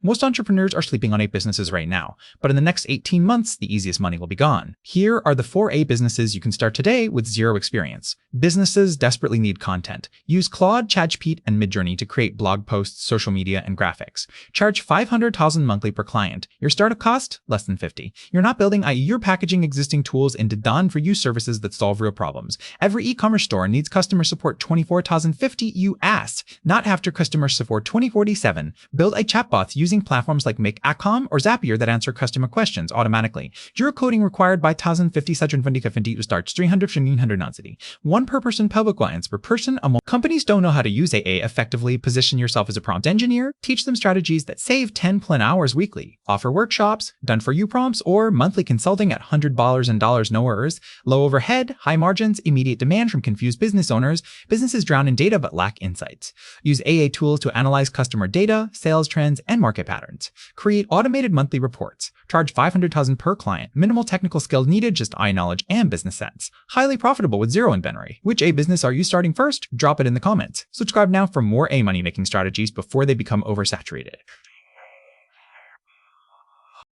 Most entrepreneurs are sleeping on A businesses right now, but in the next 18 months, the easiest money will be gone. Here are the 4 A businesses you can start today with zero experience. Businesses desperately need content. Use Claude, ChatGPT, and Midjourney to create blog posts, social media, and graphics. Charge $500,000 monthly per client. Your startup cost? Less than 50. You're not building, you're packaging existing tools into done-for-you services that solve real problems. Every e-commerce store needs customer support 24,050 US, not after customer support 2047. Build a chatbot using platforms like Make.com or Zapier that answer customer questions automatically. Zero coding required by 1050 to start 300 city. 1 per person public clients per person. Companies don't know how to use AA effectively. Position yourself as a prompt engineer. Teach them strategies that save 10 hours weekly. Offer workshops, done for you prompts, or monthly consulting at $100 and dollars no errors. Low overhead, high margins, immediate demand from confused business owners. Businesses drown in data but lack insights. Use AA tools to analyze customer data, sales trends, and market patterns. Create automated monthly reports. Charge $500,000 per client. Minimal technical skill needed, just eye knowledge and business sense. Highly profitable with zero inventory. Which A business are you starting first? Drop it in the comments. Subscribe now for more A money making strategies before they become oversaturated.